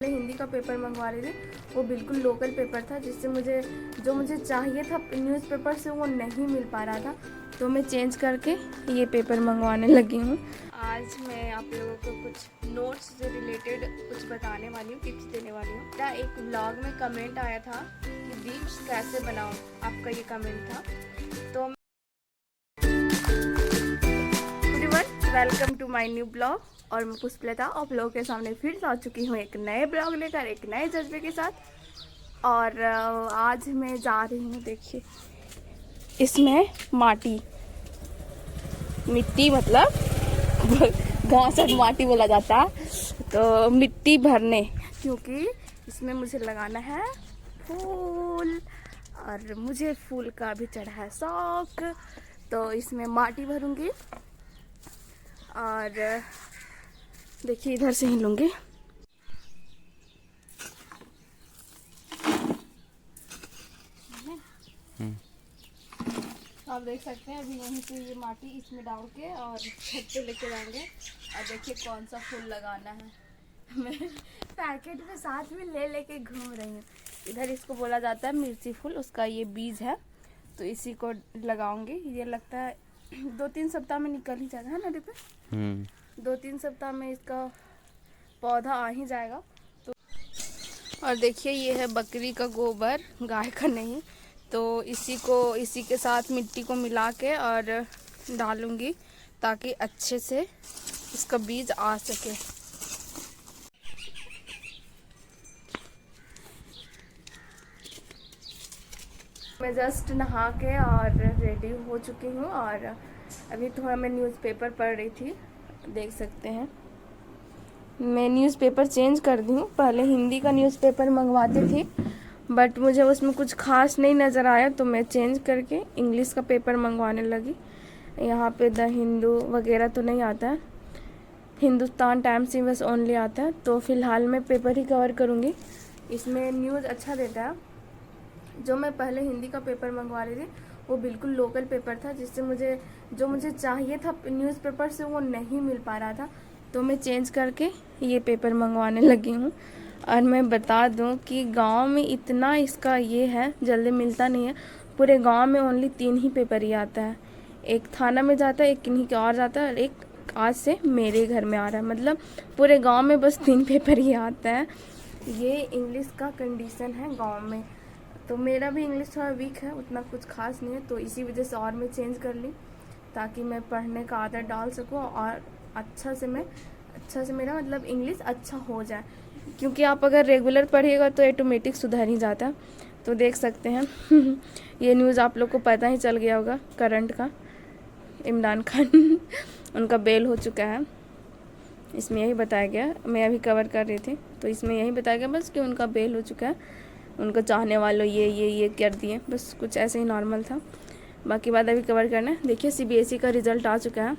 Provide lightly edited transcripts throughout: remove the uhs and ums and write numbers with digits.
हिंदी का पेपर मंगवा रही थी, वो बिल्कुल लोकल पेपर था, जिससे मुझे चाहिए था न्यूज़पेपर से वो नहीं मिल पा रहा था, तो मैं चेंज करके ये पेपर मंगवाने लगी हूँ। आज मैं आप लोगों को कुछ नोट्स से रिलेटेड कुछ बताने वाली हूँ, टिप्स देने वाली हूँ। मेरा एक व्लॉग में कमेंट आया था कि दीप्स कैसे बनाऊँ, आपका ये कमेंट था। तो welcome to my new blog, और मैं पुष्पलता आप लोगों के सामने फिर से आ चुकी हूँ एक नए ब्लॉग लेकर, एक नए जज्बे के साथ। और आज मैं जा रही हूँ, देखिए इसमें मिट्टी मतलब गाँव से माटी बोला जाता है, तो मिट्टी भरने, क्योंकि इसमें मुझे लगाना है फूल, और मुझे फूल का भी चढ़ा है शौक, तो इसमें माटी भरूंगी। और देखिए इधर से ही लूंगी। आप देख सकते हैं अभी यहीं से ये माटी इसमें डाल के और छत पे लेके जाएंगे, और देखिए कौन सा फूल लगाना है। मैं पैकेट में साथ में ले लेके घूम रही हूँ। इधर इसको बोला जाता है मिर्ची फूल, उसका ये बीज है, तो इसी को लगाऊंगी। ये लगता है 2-3 सप्ताह में निकल ही जाएगा, है ना दीपक? 2-3 सप्ताह में इसका पौधा आ ही जाएगा। तो और देखिए ये है बकरी का गोबर, गाय का नहीं, तो इसी के साथ मिट्टी को मिला के और डालूंगी, ताकि अच्छे से इसका बीज आ सके। मैं जस्ट नहा के और रेडी हो चुकी हूँ, और अभी थोड़ा मैं न्यूज़पेपर पढ़ रही थी, देख सकते हैं। मैं न्यूज़पेपर चेंज कर दी हूँ, पहले हिंदी का न्यूज़पेपर मंगवाती थी, बट मुझे उसमें कुछ खास नहीं नज़र आया, तो मैं चेंज करके इंग्लिश का पेपर मंगवाने लगी। यहाँ पे द हिंदू वगैरह तो नहीं आता है, हिंदुस्तान टाइम्स ही बस ओनली आता है, तो फ़िलहाल मैं पेपर ही कवर करूँगी। इसमें न्यूज़ अच्छा देता है। जो मैं पहले हिंदी का पेपर मंगवा रही थी, वो बिल्कुल लोकल पेपर था, जिससे मुझे चाहिए था न्यूज़पेपर से वो नहीं मिल पा रहा था, तो मैं चेंज करके ये पेपर मंगवाने लगी हूँ। और मैं बता दूँ कि गांव में इतना इसका ये है, जल्दी मिलता नहीं है। पूरे गांव में ओनली 3 ही पेपर ही आता है, एक थाना में जाता है, एक किन्हीं के और जाता है, और एक आज से मेरे घर में आ रहा है। मतलब पूरे गांव में बस 3 पेपर ही आता है। ये इंग्लिश का कंडीशन है गांव में। तो मेरा भी इंग्लिश थोड़ा वीक है, उतना कुछ खास नहीं है, तो इसी वजह से और मैं चेंज कर ली, ताकि मैं पढ़ने का आदत डाल सकूं, और अच्छा से मेरा मतलब इंग्लिश अच्छा हो जाए। क्योंकि आप अगर रेगुलर पढ़िएगा तो ऑटोमेटिक सुधर ही जाता है। तो देख सकते हैं ये न्यूज़ आप लोग को पता ही चल गया होगा, करंट का, इमरान खान उनका बेल हो चुका है। इसमें यही बताया गया, मैं अभी कवर कर रही थी, तो इसमें यही बताया गया बस कि उनका बेल हो चुका है, उनको चाहने वालों ये कर दिए, बस कुछ ऐसे ही नॉर्मल था। बाकी बात अभी कवर करना है। देखिए सीबीएसई का रिजल्ट आ चुका है।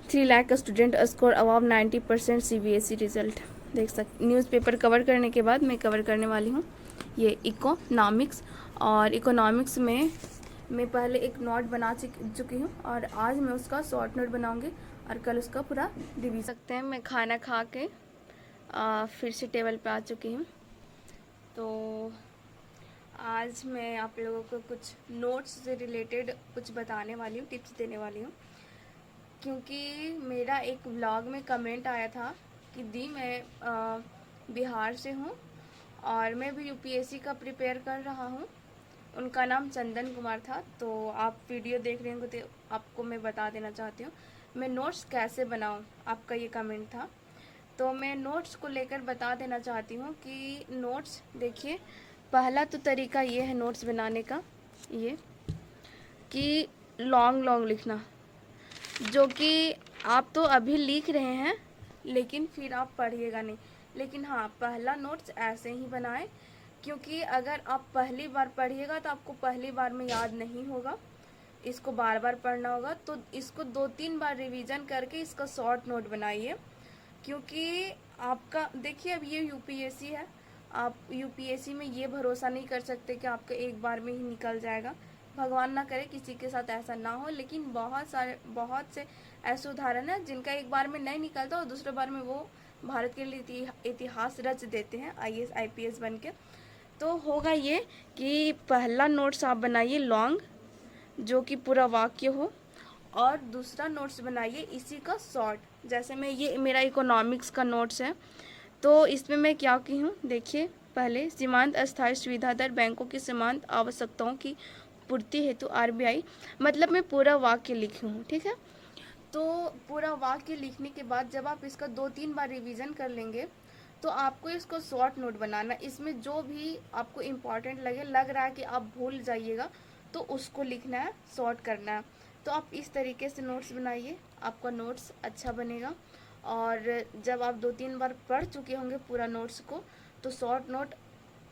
3 लाख का student score above 90% CBSE result. देख सकते न्यूज़पेपर कवर करने के बाद मैं कवर करने वाली हूँ ये इकोनॉमिक्स। और इकोनॉमिक्स में मैं पहले एक नोट बना चुकी हूँ, और आज मैं उसका शॉर्ट नोट बनाऊँगी, और कल उसका पूरा रिवीजन। सकते हैं मैं खाना खा के फिर से टेबल पे आ चुकी हूँ। तो आज मैं आप लोगों को कुछ नोट्स से रिलेटेड कुछ बताने वाली हूँ, टिप्स देने वाली हूँ। क्योंकि मेरा एक व्लॉग में कमेंट आया था कि दी मैं बिहार से हूँ, और मैं भी यूपीएससी का प्रिपेयर कर रहा हूँ। उनका नाम चंदन कुमार था। तो आप वीडियो देख रहे होंगे, तो आपको मैं बता देना चाहती हूँ मैं नोट्स कैसे बनाऊँ, आपका ये कमेंट था। तो मैं नोट्स को लेकर बता देना चाहती हूँ कि नोट्स देखिए, पहला तो तरीका ये है नोट्स बनाने का, ये कि लॉन्ग लॉन्ग लिखना, जो कि आप तो अभी लिख रहे हैं लेकिन फिर आप पढ़िएगा नहीं। लेकिन हाँ, पहला नोट्स ऐसे ही बनाएं, क्योंकि अगर आप पहली बार पढ़िएगा तो आपको पहली बार में याद नहीं होगा, इसको बार बार पढ़ना होगा। तो इसको 2-3 बार रिवीजन करके इसका शॉर्ट नोट बनाइए। क्योंकि आपका देखिए अब ये यूपीएससी है, आप यूपीएससी में ये भरोसा नहीं कर सकते कि आपका एक बार में ही निकल जाएगा। भगवान ना करे किसी के साथ ऐसा ना हो, लेकिन बहुत से ऐसे उदाहरण हैं जिनका एक बार में नहीं निकलता और दूसरे बार में वो भारत के लिए इतिहास रच देते हैं IAS IPS बन के। तो होगा ये कि पहला नोट्स आप बनाइए लॉन्ग, जो कि पूरा वाक्य हो, और दूसरा नोट्स बनाइए इसी का शॉर्ट। जैसे मैं, ये मेरा इकोनॉमिक्स का नोट्स है, तो इसमें मैं क्या की हूँ देखिए। पहले, सीमांत अस्थायी सुविधा दर बैंकों की सीमांत आवश्यकताओं की पूर्ति हेतु RBI, मतलब मैं पूरा वाक्य लिखी हूँ, ठीक है। तो पूरा वाक्य लिखने के बाद जब आप इसका 2-3 बार रिवीजन कर लेंगे तो आपको इसको शॉर्ट नोट बनाना। इसमें जो भी आपको इम्पॉर्टेंट लग रहा है कि आप भूल जाइएगा, तो उसको लिखना है, शॉर्ट करना है। तो आप इस तरीके से नोट्स बनाइए, आपका नोट्स अच्छा बनेगा। और जब आप 2-3 बार पढ़ चुके होंगे पूरा नोट्स को, तो शॉर्ट नोट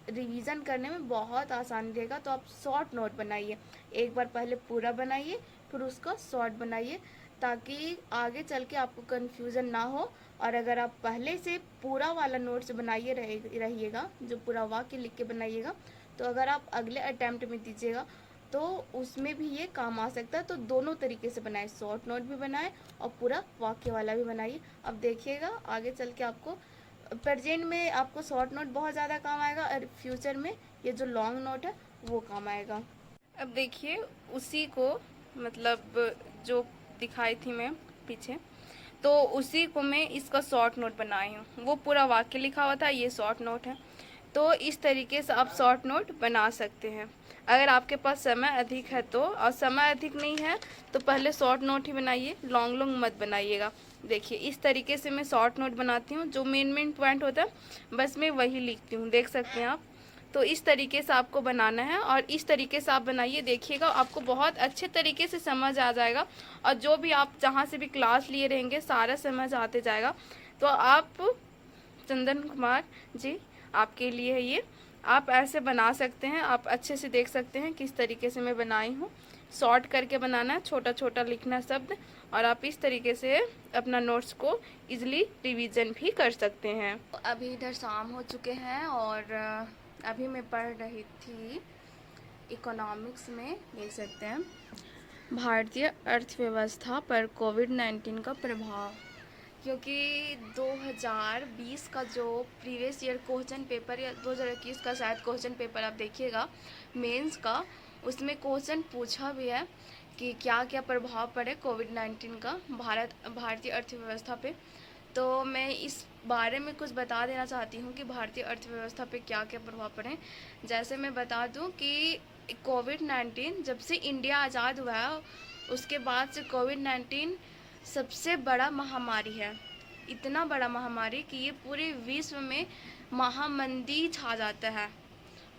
रिवीजन करने में बहुत आसान रहेगा। तो आप शॉर्ट नोट बनाइए, एक बार पहले पूरा बनाइए, फिर उसका शॉर्ट बनाइए, ताकि आगे चल के आपको कन्फ्यूज़न ना हो। और अगर आप पहले से पूरा वाला नोट्स बनाइए रहिएगा, जो पूरा वाक्य लिख के बनाइएगा, तो अगर आप अगले अटैम्प्ट में दीजिएगा तो उसमें भी ये काम आ सकता है। तो दोनों तरीके से बनाए, शॉर्ट नोट भी बनाए और पूरा वाक्य वाला भी बनाइए। अब देखिएगा आगे चल के आपको, प्रेजेंट में आपको शॉर्ट नोट बहुत ज़्यादा काम आएगा, और फ्यूचर में ये जो लॉन्ग नोट है वो काम आएगा। अब देखिए उसी को, मतलब जो दिखाई थी मैं पीछे, तो उसी को मैं इसका शॉर्ट नोट बनाई हूँ। वो पूरा वाक्य लिखा हुआ था, ये शॉर्ट नोट है। तो इस तरीके से आप शॉर्ट नोट बना सकते हैं अगर आपके पास समय अधिक है तो। और समय अधिक नहीं है तो पहले शॉर्ट नोट ही बनाइए, लॉन्ग लॉन्ग मत बनाइएगा। देखिए इस तरीके से मैं शॉर्ट नोट बनाती हूँ, जो मेन पॉइंट होता है बस मैं वही लिखती हूँ, देख सकते हैं आप। तो इस तरीके से आपको बनाना है, और इस तरीके से आप बनाइए, देखिएगा आपको बहुत अच्छे तरीके से समझ आ जाएगा। और जो भी आप जहाँ से भी क्लास लिए रहेंगे सारा समझ आते जाएगा। तो आप, चंदन कुमार जी, आपके लिए है ये, आप ऐसे बना सकते हैं। आप अच्छे से देख सकते हैं किस तरीके से मैं बनाई हूँ। शॉर्ट करके बनाना है, छोटा छोटा लिखना शब्द, और आप इस तरीके से अपना नोट्स को इजीली रिवीजन भी कर सकते हैं। तो अभी इधर शाम हो चुके हैं, और अभी मैं पढ़ रही थी इकोनॉमिक्स में, देख सकते हैं, भारतीय अर्थव्यवस्था पर कोविड-19 का प्रभाव। क्योंकि 2020 का जो प्रीवियस ईयर क्वेश्चन पेपर, या 2021 का शायद क्वेश्चन पेपर आप देखिएगा मेंस का, उसमें क्वेश्चन पूछा भी है कि क्या क्या प्रभाव पड़े कोविड-19 का भारतीय अर्थव्यवस्था पे। तो मैं इस बारे में कुछ बता देना चाहती हूँ कि भारतीय अर्थव्यवस्था पे क्या क्या प्रभाव पड़े। जैसे मैं बता दूँ कि कोविड-19 जब से इंडिया आज़ाद हुआ है, उसके बाद से कोविड-19 सबसे बड़ा महामारी है। इतना बड़ा महामारी कि ये पूरे विश्व में महामंदी छा जाता है,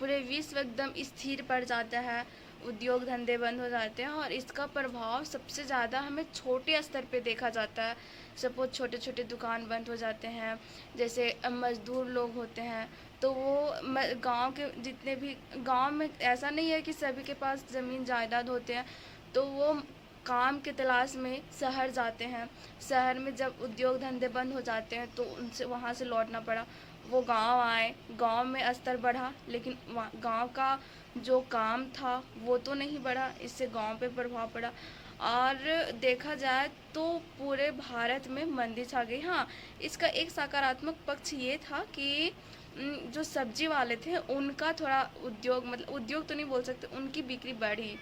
पूरे विश्व एकदम स्थिर पड़ जाता है, उद्योग धंधे बंद हो जाते हैं। और इसका प्रभाव सबसे ज़्यादा हमें छोटे स्तर पे देखा जाता है। सपोज छोटे छोटे दुकान बंद हो जाते हैं, जैसे मजदूर लोग होते हैं, तो वो गांव के जितने भी, गांव में ऐसा नहीं है कि सभी के पास ज़मीन जायदाद होते हैं, तो वो काम के तलाश में शहर जाते हैं। शहर में जब उद्योग धंधे बंद हो जाते हैं तो उनसे वहाँ से लौटना पड़ा, वो गांव आए, गांव में स्तर बढ़ा, लेकिन गांव का जो काम था वो तो नहीं बढ़ा, इससे गांव पे प्रभाव पड़ा। और देखा जाए तो पूरे भारत में मंदी छा गई। हाँ, इसका एक सकारात्मक पक्ष ये था कि जो सब्जी वाले थे उनका थोड़ा उद्योग, मतलब उद्योग तो नहीं बोल सकते, उनकी बिक्री बढ़ी।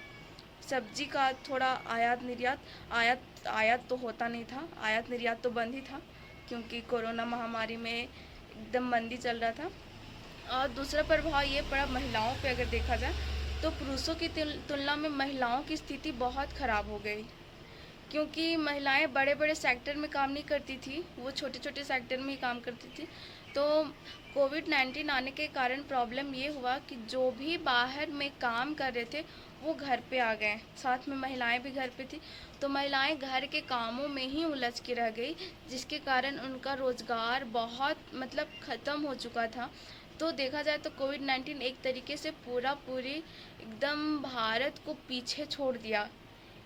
सब्जी का थोड़ा आयात तो होता नहीं था, आयात निर्यात तो बंद ही था, क्योंकि कोरोना महामारी में एकदम मंदी चल रहा था। और दूसरा प्रभाव ये पड़ा महिलाओं पे, अगर देखा जाए तो पुरुषों की तुलना में महिलाओं की स्थिति बहुत ख़राब हो गई, क्योंकि महिलाएं बड़े बड़े सेक्टर में काम नहीं करती थी, वो छोटे छोटे सेक्टर में ही काम करती थी। तो कोविड-19 आने के कारण प्रॉब्लम ये हुआ कि जो भी बाहर में काम कर रहे थे वो घर पे आ गए, साथ में महिलाएं भी घर पे थी। तो महिलाएं घर के कामों में ही उलझ के रह गई, जिसके कारण उनका रोज़गार बहुत, मतलब ख़त्म हो चुका था। तो देखा जाए तो कोविड-19 एक तरीके से पूरी एकदम भारत को पीछे छोड़ दिया।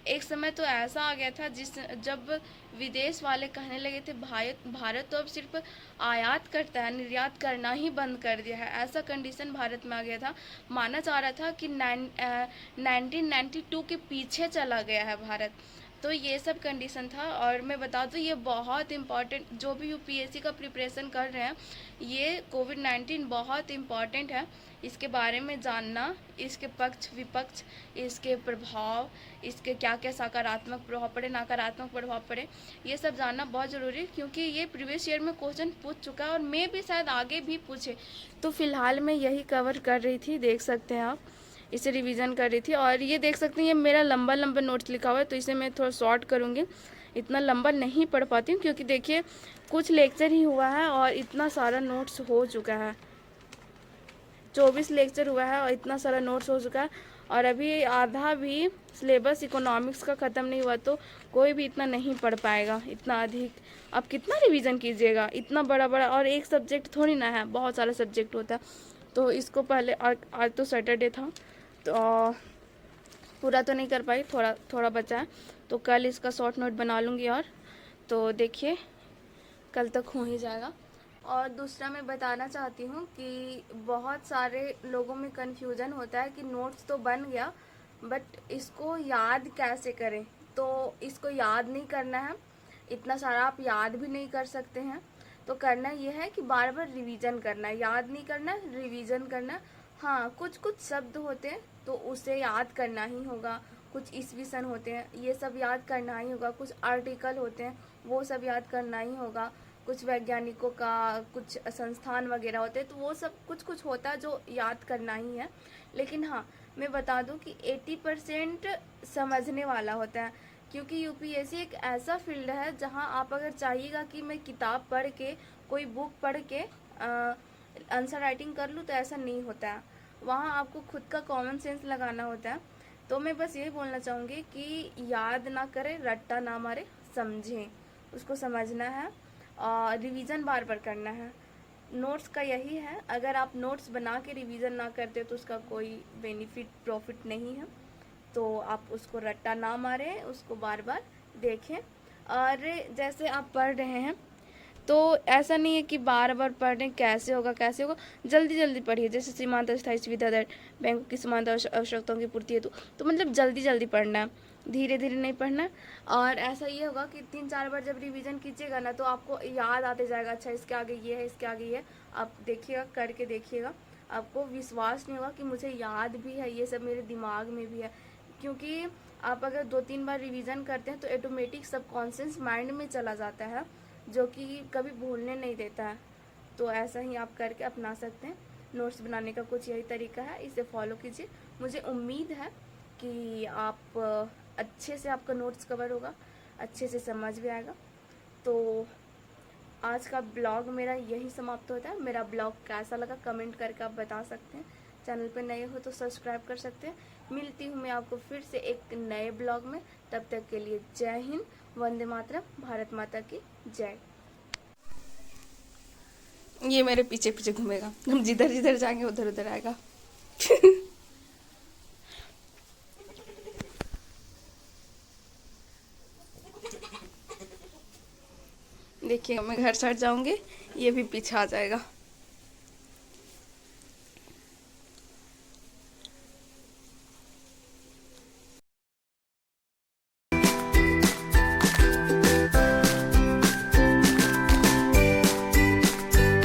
एक समय तो ऐसा आ गया था जब विदेश वाले कहने लगे थे भारत तो अब सिर्फ आयात करता है, निर्यात करना ही बंद कर दिया है। ऐसा कंडीशन भारत में आ गया था, माना जा रहा था कि 1992 के पीछे चला गया है भारत। तो ये सब कंडीशन था। और मैं बता दूँ ये बहुत इम्पॉर्टेंट, जो भी यूपीएससी का प्रिपरेशन कर रहे हैं, ये कोविड-19 बहुत इम्पॉर्टेंट है। इसके बारे में जानना, इसके पक्ष विपक्ष, इसके प्रभाव, इसके क्या क्या सकारात्मक प्रभाव पड़े, नकारात्मक प्रभाव पड़े, ये सब जानना बहुत ज़रूरी है, क्योंकि ये प्रीवियस ईयर में क्वेश्चन पूछ चुका है और मैं भी शायद आगे भी पूछे। तो फिलहाल मैं यही कवर कर रही थी, देख सकते हैं आप, इसे रिवीजन कर रही थी। और ये देख सकते हैं ये मेरा लंबा लंबा नोट्स लिखा हुआ है, तो इसे मैं थोड़ा शॉर्ट करूँगी, इतना लंबा नहीं पढ़ पाती हूँ, क्योंकि देखिए कुछ लेक्चर ही हुआ है और इतना सारा नोट्स हो चुका है। 24 लेक्चर हुआ है और इतना सारा नोट्स हो चुका है, और अभी आधा भी सिलेबस इकोनॉमिक्स का ख़त्म नहीं हुआ, तो कोई भी इतना नहीं पढ़ पाएगा, इतना अधिक। अब कितना रिवीजन कीजिएगा, इतना बड़ा बड़ा, और एक सब्जेक्ट थोड़ी ना है, बहुत सारा सब्जेक्ट होता है। तो इसको पहले, आज तो सैटरडे था तो पूरा तो नहीं कर पाई, थोड़ा थोड़ा बचा है, तो कल इसका शॉर्ट नोट बना लूँगी। और तो देखिए कल तक हो ही जाएगा। और दूसरा मैं बताना चाहती हूँ कि बहुत सारे लोगों में कन्फ्यूज़न होता है कि नोट्स तो बन गया, बट इसको याद कैसे करें। तो इसको याद नहीं करना है, इतना सारा आप याद भी नहीं कर सकते हैं। तो करना यह है कि बार बार रिवीजन करना है, याद नहीं करना है, रिवीजन करना है। हाँ, कुछ कुछ शब्द होते हैं तो उसे याद करना ही होगा, कुछ ईस्वी सन होते हैं, ये सब याद करना ही होगा, कुछ आर्टिकल होते हैं वो सब याद करना ही होगा, कुछ वैज्ञानिकों का कुछ संस्थान वगैरह होते हैं, तो वो सब कुछ कुछ होता है जो याद करना ही है। लेकिन हाँ, मैं बता दूं कि 80% समझने वाला होता है, क्योंकि यूपीएससी एक ऐसा फील्ड है जहां आप अगर चाहिएगा कि मैं किताब पढ़ के, कोई बुक पढ़ के आंसर राइटिंग कर लूँ, तो ऐसा नहीं होता है। वहाँ आपको खुद का कॉमन सेंस लगाना होता है। तो मैं बस यही बोलना चाहूँगी कि याद ना करें, रट्टा ना मारे, समझें, उसको समझना है और रिवीजन बार बार करना है। नोट्स का यही है, अगर आप नोट्स बना के रिवीजन ना करते तो उसका कोई बेनिफिट प्रॉफिट नहीं है। तो आप उसको रट्टा ना मारें, उसको बार बार देखें। और जैसे आप पढ़ रहे हैं तो ऐसा नहीं है कि बार बार पढ़ रहे हैं, कैसे होगा कैसे होगा, जल्दी जल्दी पढ़िए। जैसे सीमांत स्थायी सुविधा दर, बैंकों की सीमांत आवश्यकताओं की पूर्ति हेतु, तो मतलब जल्दी जल्दी पढ़ना है, धीरे धीरे नहीं पढ़ना है। और ऐसा ये होगा कि 3-4 बार जब रिवीजन कीजिएगा ना, तो आपको याद आते जाएगा, अच्छा इसके आगे ये है, इसके आगे ये है। आप देखिएगा, करके देखिएगा, आपको विश्वास नहीं होगा कि मुझे याद भी है, ये सब मेरे दिमाग में भी है। क्योंकि आप अगर 2-3 बार रिवीजन करते हैं तो ऑटोमेटिक सबकॉन्शियस माइंड में चला जाता है, जो कि कभी भूलने नहीं देता है। तो ऐसा ही आप करके अपना सकते हैं। नोट्स बनाने का कुछ यही तरीका है, इसे फॉलो कीजिए। मुझे उम्मीद है कि आप अच्छे से आपका नोट्स कवर होगा, अच्छे से समझ भी आएगा। तो आज का ब्लॉग मेरा यही समाप्त होता है। मेरा ब्लॉग कैसा लगा कमेंट करके आप बता सकते हैं। चैनल पे नए हो तो सब्सक्राइब कर सकते हैं। मिलती हूँ मैं आपको फिर से एक नए ब्लॉग में, तब तक के लिए जय हिंद, वंदे मातरम, भारत माता की जय। ये मेरे पीछे पीछे घूमेगा, हम जिधर जिधर जाएंगे उधर उधर आएगा। देखिए मैं घर चढ़ जाऊंगी, ये भी पीछे आ जाएगा।